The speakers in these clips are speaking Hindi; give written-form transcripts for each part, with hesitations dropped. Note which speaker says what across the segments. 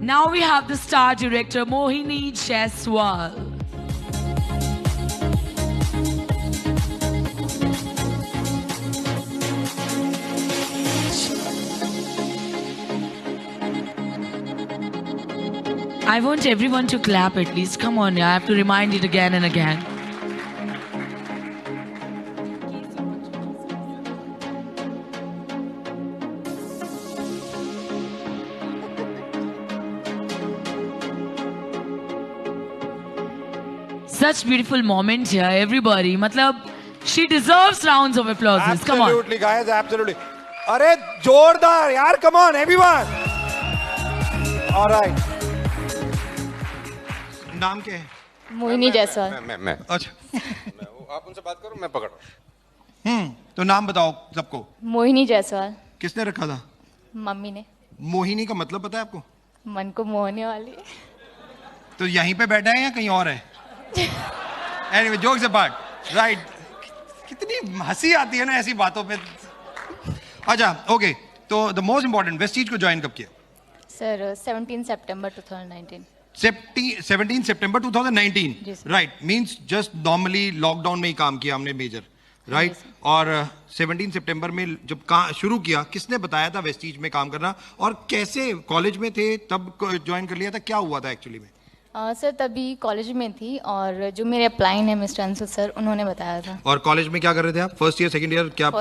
Speaker 1: Now we have the star director Mohini Jaiswal. I want everyone to clap at least. Come on, I have to remind it again and again. Such beautiful moment here, everybody. Matlab, she deserves rounds of applause. Come on.
Speaker 2: Absolutely, guys, absolutely. अरे जोरदार यार, come on, everyone. All right.
Speaker 3: नाम क्या है?
Speaker 4: मोहिनी जायसवाल।
Speaker 2: मैं
Speaker 3: अच्छा।
Speaker 2: आप उनसे बात करो, मैं पकड़।
Speaker 3: तो नाम बताओ सबको।
Speaker 4: मोहिनी जायसवाल।
Speaker 3: किसने रखा था?
Speaker 4: मम्मी ने।
Speaker 3: मोहिनी का मतलब पता है आपको?
Speaker 4: मन को मोहने वाली।
Speaker 3: तो यहीं पे बैठा है या कहीं और है? Anyway, jokes apart, right? कितनी हंसी आती है ना ऐसी बातों पे। अच्छा, ओके। तो द मोस्ट इम्पोर्टेंट, वेस्टीज को ज्वाइन कब किया?
Speaker 4: सर 17 सितंबर 2019।
Speaker 3: 17 सितंबर 2019, right? Means just normally lockdown में ही काम किया हमने मेजर, राइट? और 17 सितंबर में जब शुरू किया, किसने बताया था वेस्टीज में काम करना, और कैसे? कॉलेज में थे तब ज्वाइन कर लिया था? क्या हुआ था एक्चुअली में?
Speaker 4: सर तभी कॉलेज में थी, और जो मेरे अपलाइन है मिस्टर अंशु सर, उन्होंने बताया था।
Speaker 3: और कॉलेज में क्या कर रहे थे आप? First year, second year? क्या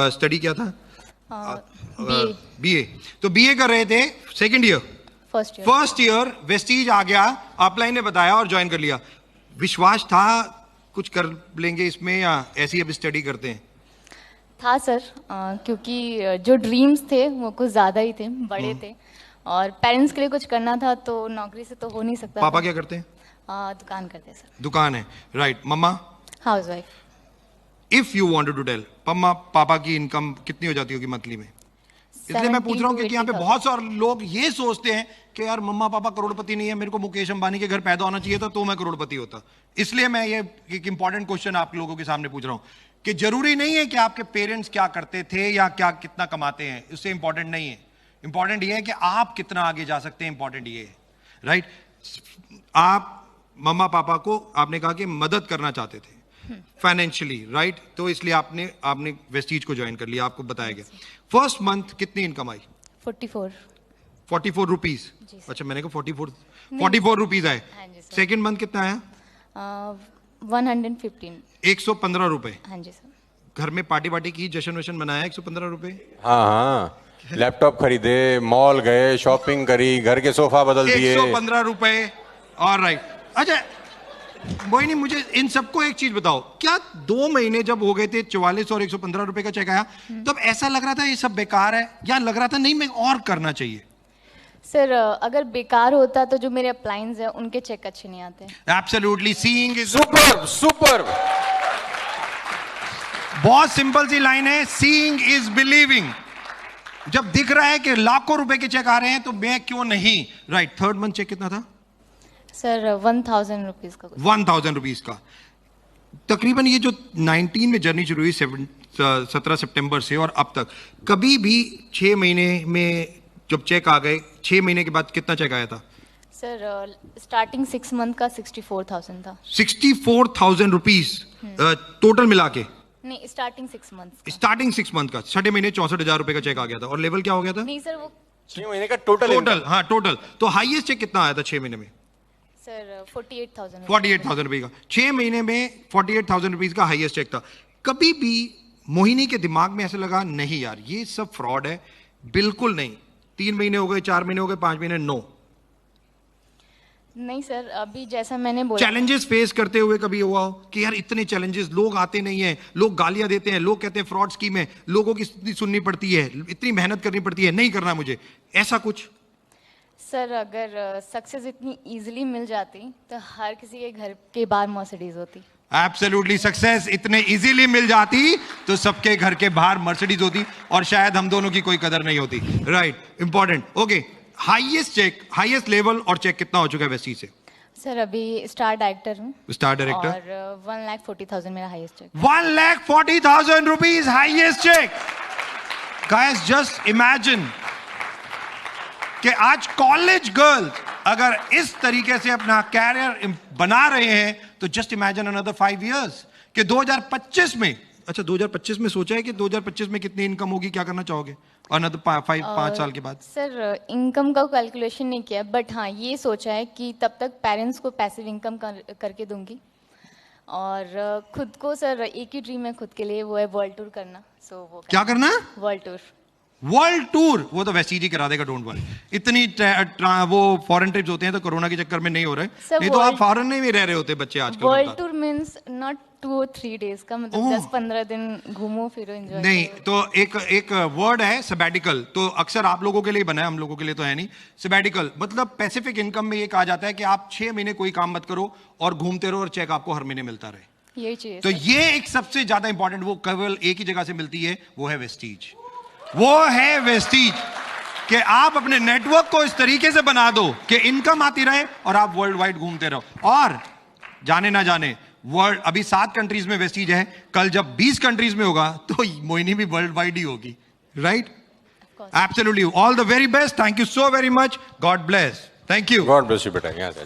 Speaker 3: स्टडी क्या था? बीए। तो बीए कर रहे थे, सेकंड ईयर, फर्स्ट ईयर वेस्टीज आ गया, अपलाइन ने बताया और ज्वाइन कर लिया। विश्वास था कुछ कर लेंगे इसमें, या ऐसी अभी स्टडी करते हैं?
Speaker 4: था सर, क्योंकि जो ड्रीम्स थे वो कुछ ज्यादा ही थे, बड़े थे, और पेरेंट्स के लिए कुछ करना था, तो नौकरी से तो हो नहीं सकता।
Speaker 3: पापा क्या करते हैं?
Speaker 4: दुकान करते हैं सर।
Speaker 3: दुकान है, right? Mamma?
Speaker 4: Housewife.
Speaker 3: If you wanted to tell, mamma papa की इनकम कितनी हो जाती होगी मंथली में? इसलिए मैं पूछ रहा हूँ क्योंकि यहाँ पे बहुत सारे लोग ये सोचते हैं कि यार मम्मा पापा करोड़पति नहीं है, मेरे को मुकेश अंबानी के घर पैदा होना चाहिए था तो मैं करोड़पति होता। इसलिए मैं ये एक इंपॉर्टेंट क्वेश्चन आप लोगों के सामने पूछ रहा हूँ कि जरूरी नहीं है कि आपके पेरेंट्स क्या करते थे या क्या कितना कमाते हैं, उससे इंपॉर्टेंट नहीं है। इंपॉर्टेंट ये है कि आप कितना आगे जा सकते हैं, इंपॉर्टेंट ये है, राइट? आप मम्मा पापा को आपने कहा कि मदद करना चाहते थे फाइनेंशियली, राइट? तो इसलिए आपने वेस्टीज को ज्वाइन कर लिया, आपको बताया गया। फर्स्ट मंथ कितनी इनकम आई? 44 रुपीज। अच्छा, मैंने कहा 44 रुपीज आए। सेकेंड मंथ कितना आया? 115 रुपए।
Speaker 4: हाँ जी सर।
Speaker 3: घर में पार्टी की, जश्न वशन मनाया? 115 रुपए।
Speaker 2: हाँ, लैपटॉप खरीदे, मॉल गए, शॉपिंग करी, घर के सोफा बदल दिए।
Speaker 3: 115 रुपए, ऑलराइट। अच्छा मोहिनी, मुझे इन सबको एक चीज बताओ, क्या 2 महीने जब हो गए थे 44 और 115 रुपए का चेक आया, तब ऐसा लग रहा था ये सब बेकार है, या लग रहा था नहीं मैं और करना चाहिए?
Speaker 4: सर अगर बेकार होता तो जो मेरे अपलाइंस हैं उनके चेक अच्छे नहीं आते।
Speaker 3: Absolutely, seeing is
Speaker 2: super.
Speaker 3: बहुत सिंपल सी लाइन है, सीइंग इज बिलीविंग। जब दिख रहा है कि लाखों रुपए के चेक आ रहे हैं तो मैं क्यों नहीं, राइट? थर्ड मंथ चेक कितना था?
Speaker 4: सर 1000 रुपीज का।
Speaker 3: 1000 रुपीज का। तकरीबन ये जो 19 में जर्नी शुरू हुई 17 सितंबर से और अब तक, कभी भी 6 महीने में जब चेक आ गए, 6 महीने के बाद कितना चेक आया था?
Speaker 4: सर स्टार्टिंग 6 मंथ का 64,000 था।
Speaker 3: 64,000 रुपीज टोटल मिला के?
Speaker 4: नहीं, स्टार्टिंग 6 मंथ।
Speaker 3: स्टार्टिंग 6 मंथ का, 6 महीने 64,000 रुपए का चेक आ गया था। और लेवल क्या हो गया था?
Speaker 4: नहीं सर, वो
Speaker 2: 6 महीने का टोटल।
Speaker 3: हाँ, टोटल। तो हाईएस्ट चेक कितना आया था 6 महीने में?
Speaker 4: सर 48,000।
Speaker 3: 48,000 रुपए का 6 महीने में 48,000 रुपीज का हाईएस्ट चेक था। कभी भी मोहिनी के दिमाग में ऐसा लगा नहीं यार ये सब फ्रॉड है? बिल्कुल नहीं। 3 महीने हो गए, 4 महीने हो गए, 5 महीने, नो?
Speaker 4: नहीं सर, अभी जैसा मैंने बोला,
Speaker 3: चैलेंजेस फेस करते हुए कभी हुआ हो कि यार इतने चैलेंजेस, लोग आते नहीं है, लोग गालियां देते हैं, लोग कहते हैं फ्रॉड स्कीम है, लोगों की सुननी पड़ती है, इतनी मेहनत करनी पड़ती है, नहीं करना मुझे, ऐसा कुछ?
Speaker 4: सर अगर सक्सेस इतनी इजीली मिल जाती तो हर किसी के घर के बाहर मर्सिडीज होती।
Speaker 3: एब्सोल्युटली, सक्सेस इतने इजीली मिल जाती तो सबके घर के बाहर मर्सिडीज होती और शायद हम दोनों की कोई कदर नहीं होती, right? Important. Okay, highest check, highest level और चेक कितना हो चुका है वेस्टीज से?
Speaker 4: सर अभी स्टार डायरेक्टर हूँ।
Speaker 3: Star director.
Speaker 4: और 1,40,000 मेरा highest check.
Speaker 3: 1,40,000 rupees highest check. Guys just imagine, कि आज कॉलेज गर्ल्स अगर इस तरीके से अपना कैरियर बना रहे हैं तो जस्ट इमेजिन अनदर 5 years कि 2025 में, अच्छा 2025 में सोचा है कि 2025 में कितनी इनकम होगी, क्या करना चाहोगे अनदर 5 साल के बाद?
Speaker 4: सर इनकम का कैलकुलेशन नहीं किया, बट हाँ ये सोचा है कि तब तक पेरेंट्स को पैसिव इनकम करके दूंगी, और खुद को सर एक ही ड्रीम है खुद के लिए, वो है वर्ल्ड टूर करना। सो वो
Speaker 3: क्या करना?
Speaker 4: World tour.
Speaker 3: वर्ल्ड टूर वो तो वेस्टीज ही करा देगा, डोंट वरी। इतनी वो फॉरेन ट्रिप्स होते हैं तो कोरोना के चक्कर में नहीं हो रहे, नहीं तो आप फॉरेन में भी रह रहे होते बच्चे आजकल।
Speaker 4: World tour means not 2 or 3 days का, मतलब 10-15 दिन घूमो फिरो एंजॉय
Speaker 3: नहीं। तो एक वर्ड है सबैटिकल, तो अक्सर आप लोगों के लिए बना है, हम लोगों के लिए तो है नहीं। सबैटिकल मतलब पैसिफिक इनकम में ये कहा जाता है कि आप 6 महीने कोई काम मत करो और घूमते रहो और चेक आपको हर महीने मिलता रहे।
Speaker 4: यही चाहिए।
Speaker 3: तो ये एक सबसे ज्यादा इंपॉर्टेंट, वो केवल एक ही जगह से मिलती है, वो है वेस्टीज। वो है वेस्टीज कि आप अपने नेटवर्क को इस तरीके से बना दो कि इनकम आती रहे और आप वर्ल्ड वाइड घूमते रहो। और जाने ना जाने वर्ल्ड, अभी 7 कंट्रीज में वेस्टीज है, कल जब 20 कंट्रीज में होगा तो मोहिनी भी वर्ल्ड वाइड ही होगी, right? Absolutely. All the very best, thank you so very much, God bless, thank you.
Speaker 5: God bless you बेटा, यहाँ से